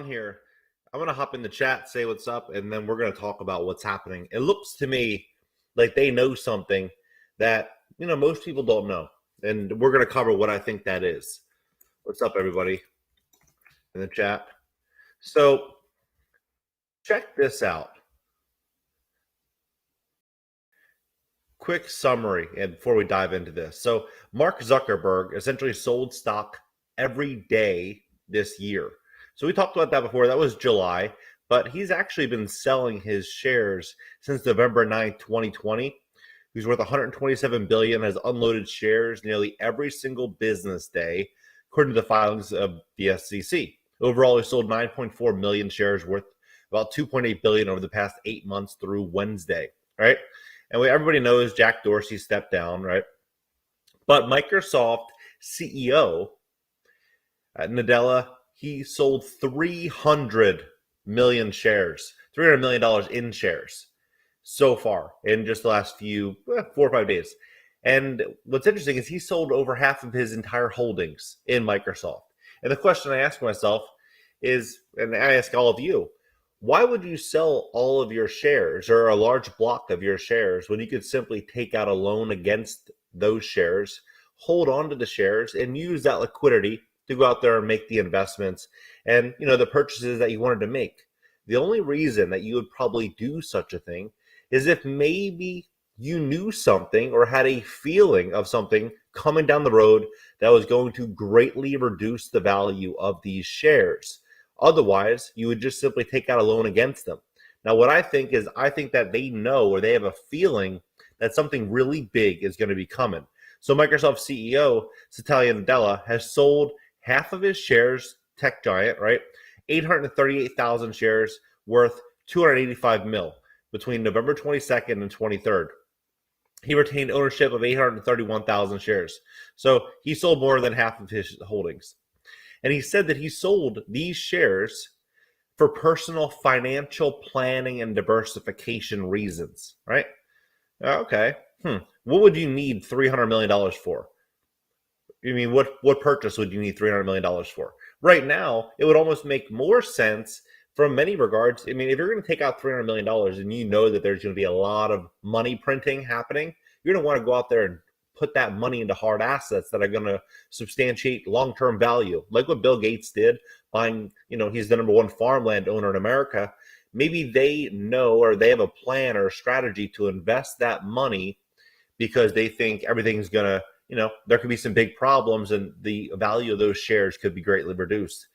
Here, I'm going to hop in the chat, say what's up, and then we're going to talk about what's happening. It looks to me like they know something that, most people don't know. And we're going to cover what I think that is. What's up, everybody in the chat? So check this out. Quick summary, and before we dive into this. So Mark Zuckerberg essentially sold stock every day this year. So we talked about that before. That was July, but he's actually been selling his shares since November 9th, 2020. He's worth 127 billion, has unloaded shares nearly every single business day, according to the filings of the SEC. Overall, he sold 9.4 million shares worth about 2.8 billion over the past 8 months through Wednesday, right? And everybody knows Jack Dorsey stepped down, right? But Microsoft CEO Nadella, he sold 300 million shares, $300 million in shares so far in just the last 4 or 5 days. And what's interesting is he sold over half of his entire holdings in Microsoft. And the question I ask myself is, and I ask all of you, why would you sell all of your shares or a large block of your shares when you could simply take out a loan against those shares, hold on to the shares, and use that liquidity to go out there and make the investments and, the purchases that you wanted to make? The only reason that you would probably do such a thing is if maybe you knew something or had a feeling of something coming down the road that was going to greatly reduce the value of these shares. Otherwise, you would just simply take out a loan against them. Now, what I think that they know, or they have a feeling that something really big is going to be coming. So Microsoft CEO Satya Nadella has sold half of his shares, tech giant, right? 838,000 shares worth 285 mil between November 22nd and 23rd. He retained ownership of 831,000 shares. So he sold more than half of his holdings. And he said that he sold these shares for personal financial planning and diversification reasons, right? Okay. What would you need $300 million for? I mean, what purchase would you need $300 million for? Right now, it would almost make more sense from many regards. I mean, if you're going to take out $300 million and you know that there's going to be a lot of money printing happening, you're going to want to go out there and put that money into hard assets that are going to substantiate long-term value, like what Bill Gates did, buying, he's the number one farmland owner in America. Maybe they know, or they have a plan or a strategy to invest that money because they think everything's going to, there could be some big problems and the value of those shares could be greatly reduced.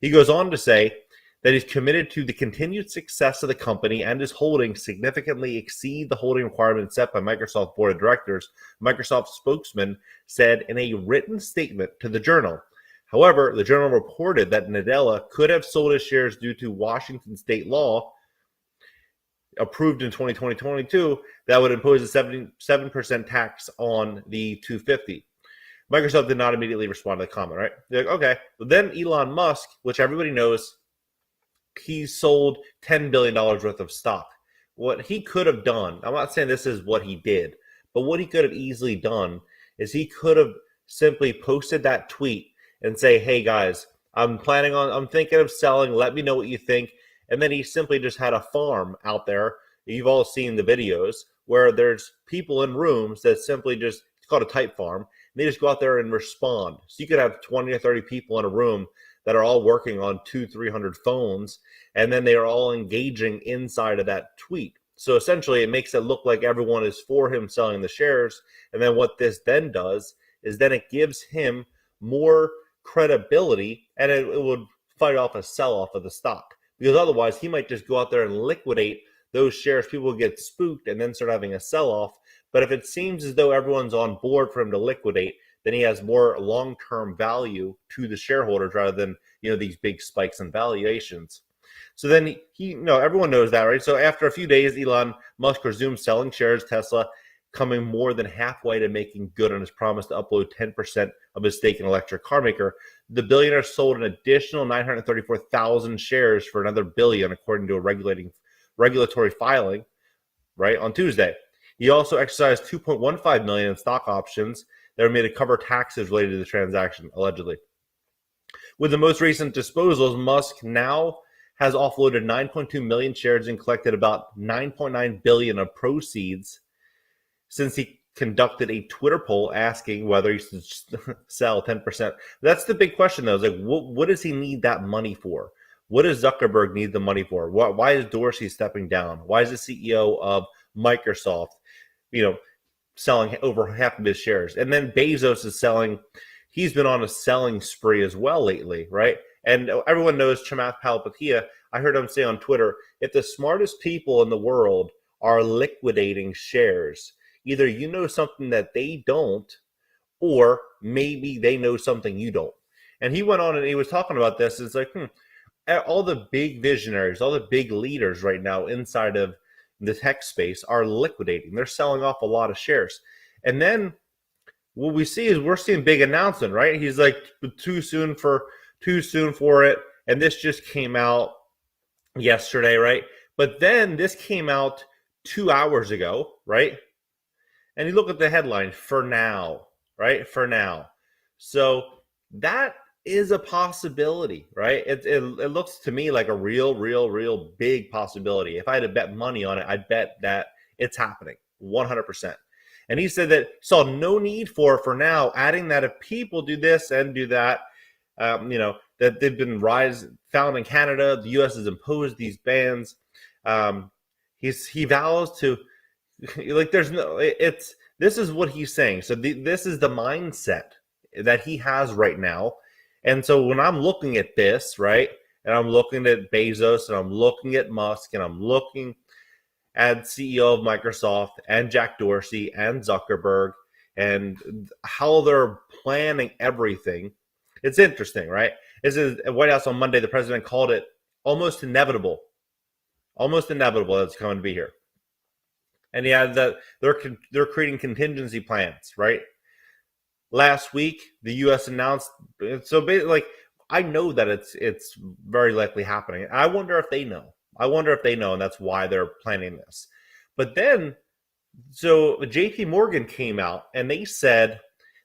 He goes on to say that he's committed to the continued success of the company, and his holdings significantly exceed the holding requirements set by Microsoft board of directors, Microsoft spokesman said in a written statement to the Journal. However, the Journal reported that Nadella could have sold his shares due to Washington state law approved in 2022 that would impose a 7% tax on the 250. Microsoft did not immediately respond to the comment, right? They're like, okay. But then Elon Musk, which everybody knows, he sold $10 billion worth of stock. What he could have done, I'm not saying this is what he did, but what he could have easily done is he could have simply posted that tweet and say, hey guys, I'm thinking of selling, let me know what you think. And then he simply just had a farm out there. You've all seen the videos where there's people in rooms that simply just, it's called a type farm, and they just go out there and respond. So you could have 20 or 30 people in a room that are all working on 200-300 phones, and then they are all engaging inside of that tweet. So essentially, it makes it look like everyone is for him selling the shares. And then what this then does is then it gives him more credibility, and it would fight off a sell-off of the stock. Because otherwise, he might just go out there and liquidate those shares. People get spooked and then start having a sell-off. But if it seems as though everyone's on board for him to liquidate, then he has more long-term value to the shareholders rather than, these big spikes in valuations. So then everyone knows that, right? So after a few days, Elon Musk resumed selling shares of Tesla, coming more than halfway to making good on his promise to upload 10% of his stake in electric car maker. The billionaire sold an additional 934,000 shares for another billion, according to a regulatory filing, right, on Tuesday. He also exercised 2.15 million in stock options that were made to cover taxes related to the transaction, allegedly. With the most recent disposals, Musk now has offloaded 9.2 million shares and collected about 9.9 billion of proceeds since he conducted a Twitter poll asking whether he should sell 10%. That's the big question, though. Is like, what does he need that money for? What does Zuckerberg need the money for? Why is Dorsey stepping down? Why is the CEO of Microsoft, selling over half of his shares? And then Bezos is selling. He's been on a selling spree as well lately, right? And everyone knows Chamath Palihapitiya. I heard him say on Twitter, if the smartest people in the world are liquidating shares, either you know something that they don't, or maybe they know something you don't. And he went on and he was talking about this. It's like, all the big visionaries, all the big leaders right now inside of the tech space are liquidating. They're selling off a lot of shares. And then what we see is we're seeing big announcement, right? He's like, too soon for it. And this just came out yesterday, right? But then this came out 2 hours ago, right? And you look at the headline, for now, right? For now. So that is a possibility, right? It looks to me like a real big possibility. If I had to bet money on it, I'd bet that it's happening 100%. And he said that saw no need for now, adding that if people do this and do that, that they've been found in Canada, the U.S. has imposed these bans. He vows to, like, this is what he's saying. So this is the mindset that he has right now. And so when I'm looking at this, right, and I'm looking at Bezos and I'm looking at Musk and I'm looking at CEO of Microsoft and Jack Dorsey and Zuckerberg and how they're planning everything, it's interesting, right? This is at White House on Monday. The president called it almost inevitable that it's coming to be here. And yeah, that they're creating contingency plans, right? Last week, the U.S. announced. So basically, like, I know that it's very likely happening. I wonder if they know. And that's why they're planning this. But then, so J.P. Morgan came out and they said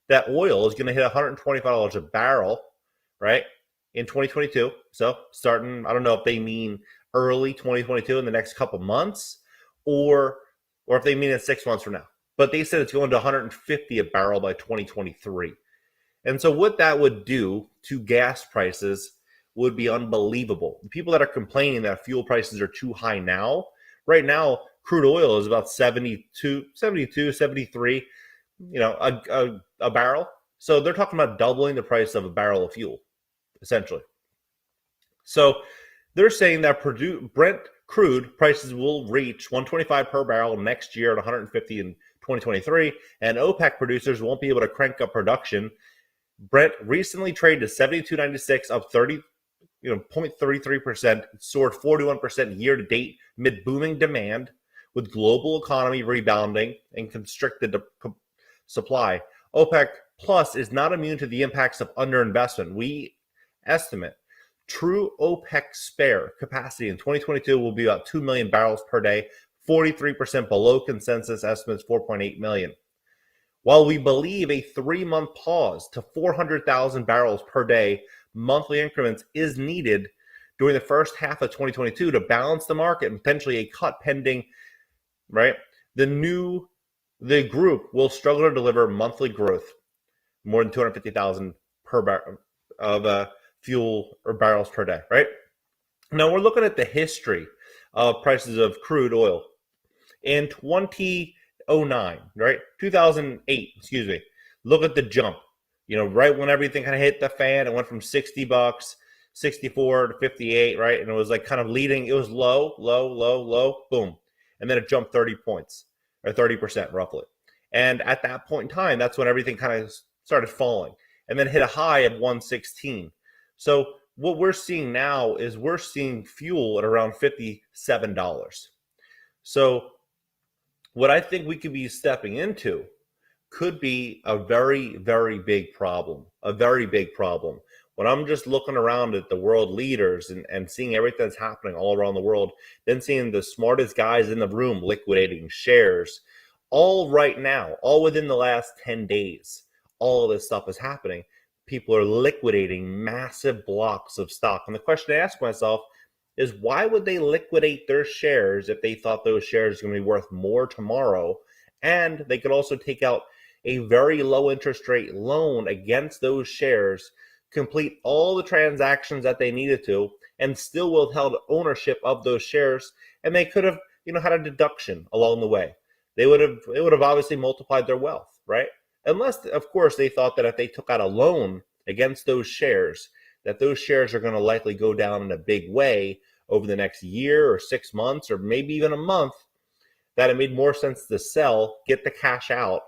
that oil is going to hit $125 a barrel, right, in 2022. So starting, I don't know if they mean early 2022 in the next couple months, or if they mean it 6 months from now. But they said it's going to 150 a barrel by 2023. And so what that would do to gas prices would be unbelievable. The people that are complaining that fuel prices are too high now, right now, crude oil is about 72, 73, a barrel. So they're talking about doubling the price of a barrel of fuel, essentially. So they're saying that Brent crude prices will reach $125 per barrel next year at 150 in 2023, and OPEC producers won't be able to crank up production. Brent recently traded to 72.96, up 0.33%, soared 41% year to date mid booming demand, with global economy rebounding and constricted supply. OPEC Plus is not immune to the impacts of underinvestment. We estimate true OPEC spare capacity in 2022 will be about 2 million barrels per day, 43% below consensus estimates, 4.8 million. While we believe a 3-month pause to 400,000 barrels per day monthly increments is needed during the first half of 2022 to balance the market and potentially a cut pending, right? The group will struggle to deliver monthly growth more than 250,000 per barrel of fuel or barrels per day, right? Now we're looking at the history of prices of crude oil. In 2009, right? 2008, excuse me. Look at the jump. Right when everything kind of hit the fan, it went from $60, 64 to 58, right? And it was like kind of leading. It was low, boom. And then it jumped 30 points or 30% roughly. And at that point in time, that's when everything kind of started falling and then hit a high of 116. So what we're seeing now is we're seeing fuel at around $57. So what I think we could be stepping into could be a very, very big problem, When I'm just looking around at the world leaders and seeing everything that's happening all around the world, then seeing the smartest guys in the room liquidating shares, all right now, all within the last 10 days, all of this stuff is happening. people are liquidating massive blocks of stock. And the question I ask myself is, why would they liquidate their shares if they thought those shares are going to be worth more tomorrow? And they could also take out a very low interest rate loan against those shares, complete all the transactions that they needed to, and still withheld ownership of those shares. And they could have, had a deduction along the way. It would have obviously multiplied their wealth, right? Unless, of course, they thought that if they took out a loan against those shares, that those shares are going to likely go down in a big way over the next year or 6 months or maybe even a month, that it made more sense to sell, get the cash out,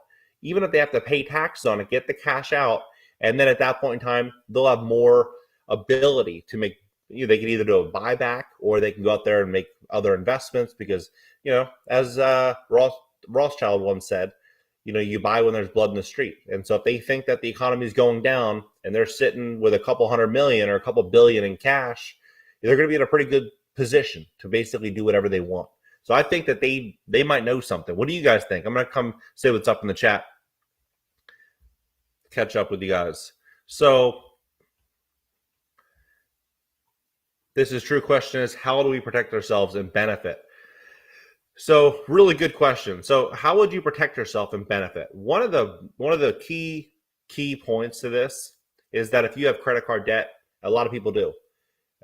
even if they have to pay tax on it, get the cash out, and then at that point in time, they'll have more ability to make, they can either do a buyback or they can go out there and make other investments because, as Rothschild once said, you buy when there's blood in the street. And so if they think that the economy is going down and they're sitting with a couple $100 million or a couple billion in cash, they're going to be in a pretty good position to basically do whatever they want. So I think that they might know something. What do you guys think? I'm going to come say what's up in the chat. Catch up with you guys. So this is true question is, how do we protect ourselves and benefit? So really good question. So how would you protect yourself and benefit? One of the key points to this is that if you have credit card debt, a lot of people do.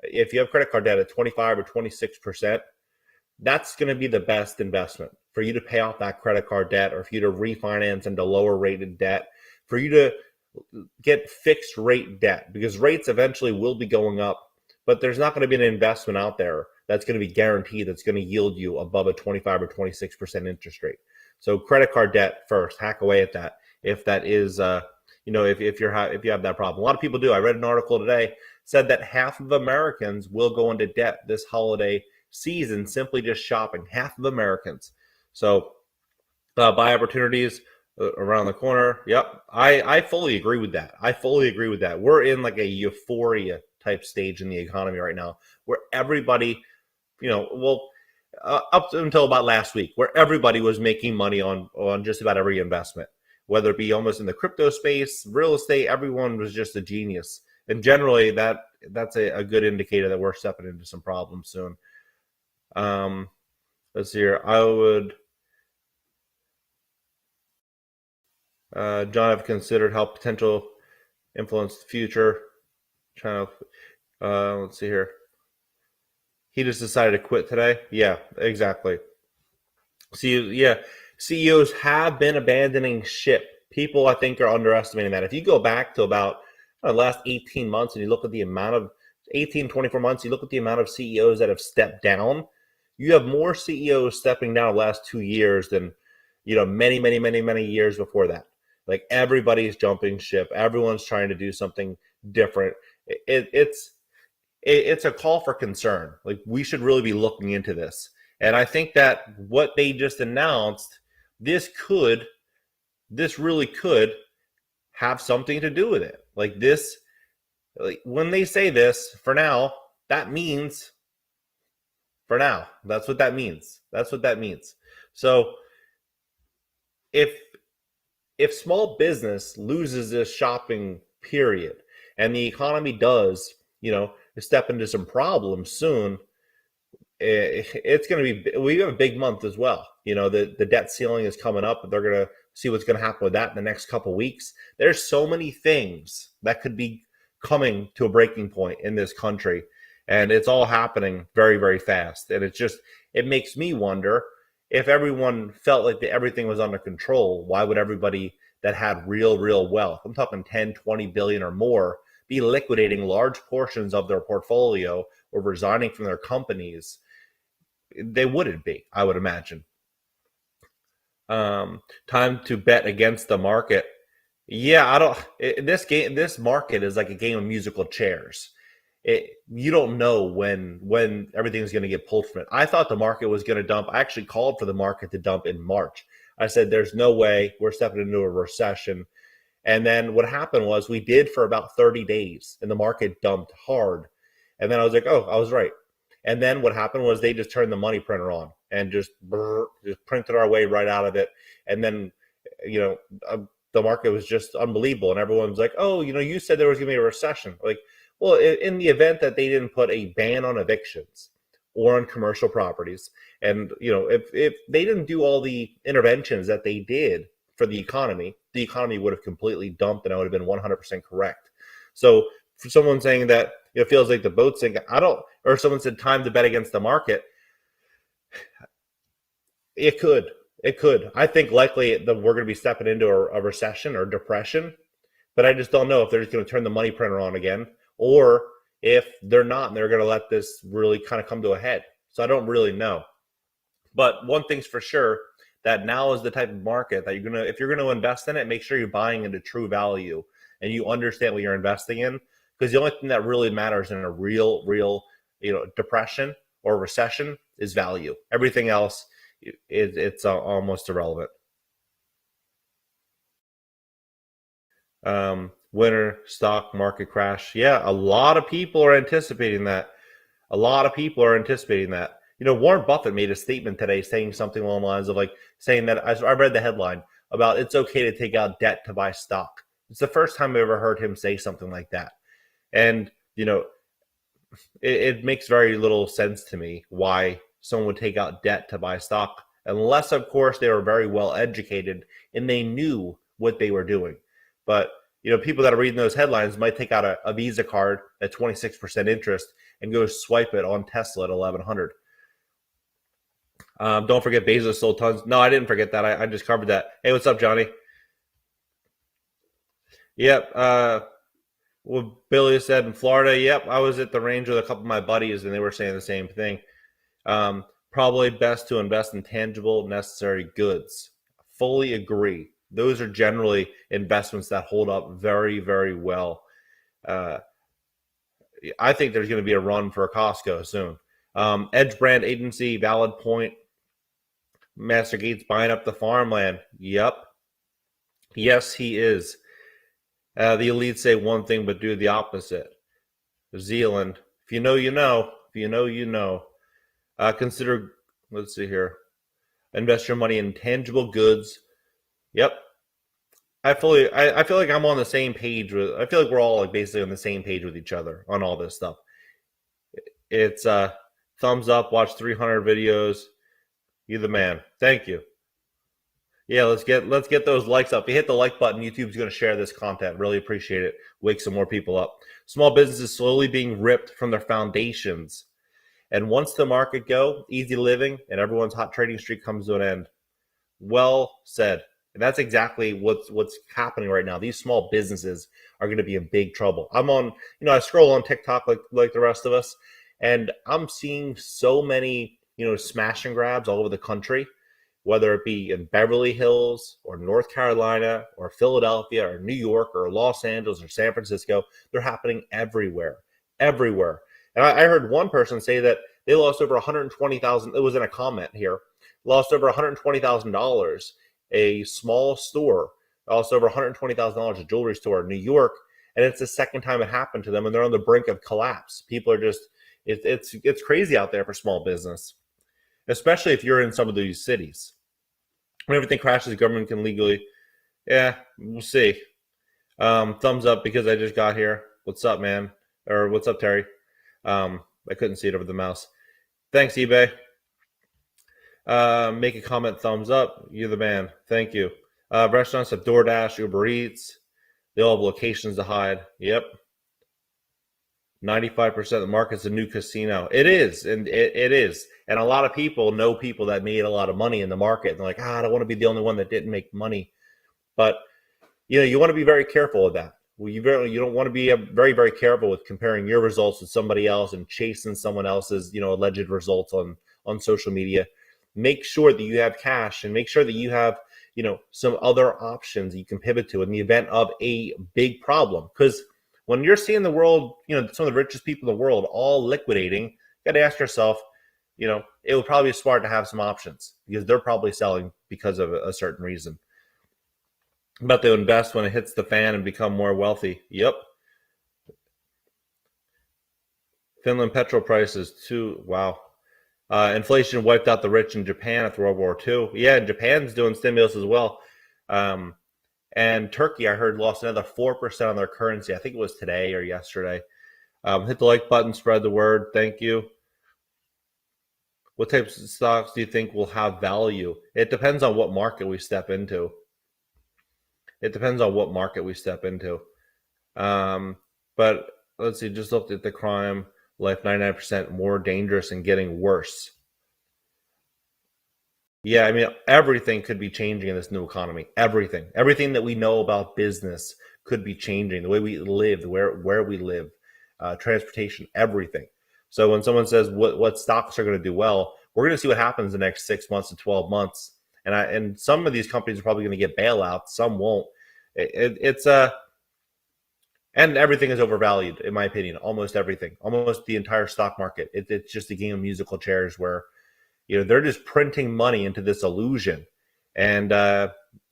If you have credit card debt at 25 or 26%, that's going to be the best investment for you to pay off that credit card debt, or for you to refinance into lower rated debt, for you to get fixed rate debt, because rates eventually will be going up, but there's not going to be an investment out there that's going to be guaranteed that's going to yield you above a 25 or 26% interest rate. So credit card debt first, hack away at that. If that is, if you have that problem, a lot of people do. I read an article today said that half of Americans will go into debt this holiday season simply just shopping. Half of Americans. So buy opportunities around the corner. Yep, I fully agree with that. We're in like a euphoria type stage in the economy right now, where everybody, up until about last week, where everybody was making money on just about every investment, whether it be almost in the crypto space, real estate. Everyone was just a genius, and generally that's a good indicator that we're stepping into some problems soon. Let's see here. I would, John, have considered how potential influence the future. Let's see here. He just decided to quit today. Yeah, exactly. CEOs have been abandoning ship. People, I think, are underestimating that. If you go back to about the last 18 months and you look at the amount of 24 months, you look at the amount of CEOs that have stepped down, you have more CEOs stepping down the last 2 years than, many years before that. Like, everybody's jumping ship. Everyone's trying to do something different. It's a call for concern. Like, we should really be looking into this. And I think that what they just announced, this really could have something to do with it. Like this, when they say this, for now, that means for now. That's what that means. So if small business loses this shopping period and the economy does, step into some problems soon, it's going to be, we have a big month as well. The debt ceiling is coming up. They're going to see what's going to happen with that in the next couple of weeks. There's so many things that could be coming to a breaking point in this country, and it's all happening very, very fast. And it makes me wonder, if everyone felt like everything was under control, why would everybody that had real wealth, I'm talking 10, 20 billion or more, be liquidating large portions of their portfolio or resigning from their companies? They wouldn't be, I would imagine. Time to bet against the market. Yeah, this market is like a game of musical chairs. You don't know when everything's going to get pulled from it. I thought the market was going to dump. I actually called for the market to dump in March. I said, there's no way we're stepping into a recession. And then what happened was, we did for about 30 days and the market dumped hard. And then I was like, oh, I was right. And then what happened was, they just turned the money printer on and just printed our way right out of it. And then, the market was just unbelievable, and everyone's like, oh, you said there was going to be a recession. Like, well, in the event that they didn't put a ban on evictions or on commercial properties, and if they didn't do all the interventions that they did for the economy would have completely dumped, and I would have been 100% correct. So for someone saying that it feels like the boat's sinking, or someone said time to bet against the market, it could. I think likely that we're going to be stepping into a recession or depression, but I just don't know if they're just going to turn the money printer on again, or if they're not and they're going to let this really kind of come to a head. So I don't really know. But one thing's for sure, that now is the type of market that if you're going to invest in it, make sure you're buying into true value and you understand what you're investing in, because the only thing that really matters in a real depression or recession is value. Everything else, it's almost irrelevant. Winter stock market crash. Yeah, a lot of people are anticipating that. Warren Buffett made a statement today saying something along the lines of saying that I read the headline about it's okay to take out debt to buy stock. It's the first time I've ever heard him say something like that. And, it makes very little sense to me why someone would take out debt to buy stock, unless, of course, they were very well educated and they knew what they were doing. But, people that are reading those headlines might take out a Visa card at 26% interest and go swipe it on Tesla at 1100. Don't forget Bezos sold tons. No, I didn't forget that. I just covered that. Hey, what's up, Johnny? Yep. What Billy said in Florida. Yep. I was at the range with a couple of my buddies, and they were saying the same thing. Probably best to invest in tangible, necessary goods. Fully agree. Those are generally investments that hold up very, very well. I think there's going to be a run for a Costco soon. Edge Brand Agency, valid point. Master Gates buying up the farmland. Yep. Yes, he is. The elites say one thing but do the opposite. Zealand. If you know, you know. If you know, you know. Consider, let's see here. Invest your money in tangible goods. Yep. I feel like I'm on the same page I feel like we're all basically on the same page with each other on all this stuff. It's thumbs up, watch 300 videos. You're the man. Thank you. Yeah, let's get those likes up. If you hit the like button, YouTube's going to share this content. Really appreciate it. Wake some more people up. Small businesses slowly being ripped from their foundations. And once the market go, easy living and everyone's hot trading streak comes to an end. Well said. And that's exactly what's happening right now. These small businesses are going to be in big trouble. I scroll on TikTok like the rest of us, and I'm seeing so many, smash and grabs all over the country, whether it be in Beverly Hills or North Carolina or Philadelphia or New York or Los Angeles or San Francisco. They're happening everywhere. And I heard one person say that they lost over $120,000. It was in a comment here. Lost over $120,000. A small store lost over $120,000. A jewelry store in New York, and it's the second time it happened to them, and they're on the brink of collapse. People are just it's crazy out there for small business, especially if you're in some of these cities. When everything crashes, the government can legally. Yeah, we'll see. Thumbs up because I just got here. What's up, man? Or what's up, Terry? I couldn't see it over the mouse. Thanks, eBay. Make a comment, thumbs up. You're the man. Thank you. Restaurants have DoorDash, Uber Eats. They all have locations to hide. Yep. 95% of the market's a new casino. It is, and it is. And a lot of people know people that made a lot of money in the market. And they're like, I don't want to be the only one that didn't make money. But, you want to be very careful with that. You don't want to be very, very careful with comparing your results with somebody else and chasing someone else's, alleged results on social media. Make sure that you have cash and make sure that you have, some other options you can pivot to in the event of a big problem. Because when you're seeing the world, some of the richest people in the world all liquidating, you got to ask yourself, it would probably be smart to have some options because they're probably selling because of a certain reason. But they'll invest when it hits the fan and become more wealthy. Yep. Finland petrol prices too. Wow. Inflation wiped out the rich in Japan after World War II. Yeah, and Japan's doing stimulus as well. And Turkey, I heard, lost another 4% on their currency. I think it was today or yesterday. Hit the like button, spread the word. Thank you. What types of stocks do you think will have value? It depends on what market we step into. But let's see, just looked at the crime life, 99% more dangerous and getting worse. Yeah, I mean, everything could be changing in this new economy. Everything that we know about business could be changing. The way we live, where we live, transportation, everything. So when someone says what stocks are going to do well, we're going to see what happens in the next 6 months to 12 months. And some of these companies are probably going to get bailouts. Some won't. And everything is overvalued, in my opinion. Almost everything, almost the entire stock market. It's just a game of musical chairs where, they're just printing money into this illusion. And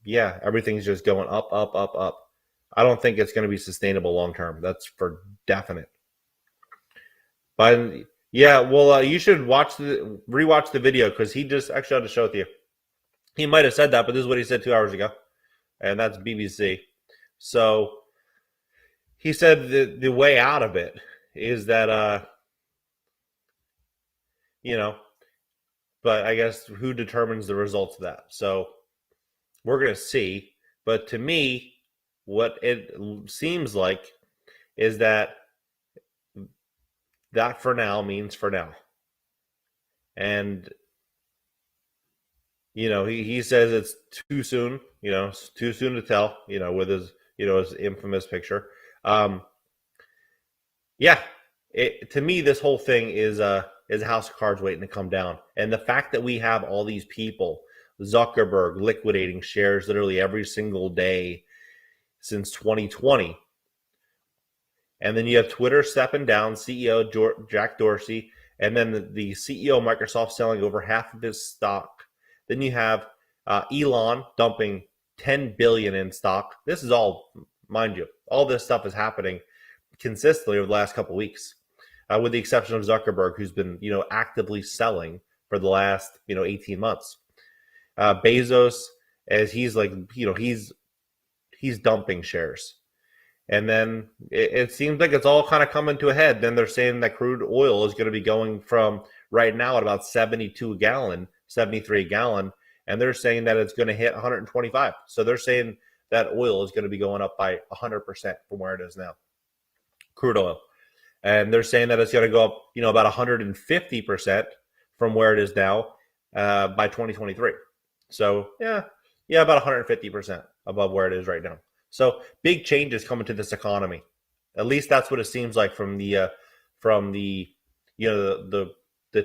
everything's just going up, up, up, up. I don't think it's going to be sustainable long term. That's for definite. But yeah, well, you should rewatch the video, because he just, actually, I'll just show it to you. He might have said that, but this is what he said 2 hours ago. And that's BBC. So he said the way out of it is that, but I guess who determines the results of that? So we're going to see. But to me, what it seems like is that for now means for now. And, he says it's too soon, it's too soon to tell, with his, his infamous picture. To me, this whole thing is a house of cards waiting to come down. And the fact that we have all these people, Zuckerberg liquidating shares literally every single day since 2020. And then you have Twitter stepping down, CEO Jack Dorsey, and then the CEO of Microsoft selling over half of his stock. Then you have Elon dumping $10 billion in stock. This is all, mind you, all this stuff is happening consistently over the last couple of weeks, with the exception of Zuckerberg, who's been, actively selling for the last, 18 months. Bezos, as he's like, he's dumping shares. And then it seems like it's all kind of coming to a head. Then they're saying that crude oil is going to be going from right now at about 72 a gallon, 73 a gallon, and they're saying that it's going to hit 125. So they're saying that oil is going to be going up by 100% from where it is now, crude oil. And they're saying that it's going to go up, about 150% from where it is now by 2023. So about 150% above where it is right now. So big changes coming to this economy. At least that's what it seems like from the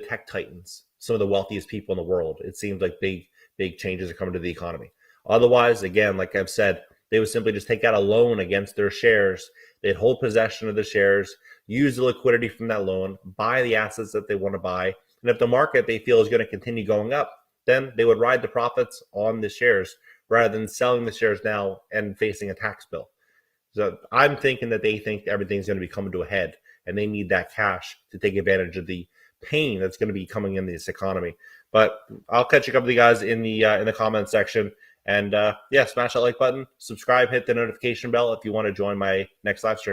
tech titans, some of the wealthiest people in the world. It seems like big changes are coming to the economy. Otherwise, again, like I've said, they would simply just take out a loan against their shares. They'd hold possession of the shares, use the liquidity from that loan, buy the assets that they want to buy. And if the market they feel is going to continue going up, then they would ride the profits on the shares rather than selling the shares now and facing a tax bill. So I'm thinking that they think everything's going to be coming to a head, and they need that cash to take advantage of the pain that's going to be coming in this economy. But I'll catch a couple of you guys in the comment section. And smash that like button, subscribe, hit the notification bell if you want to join my next live stream.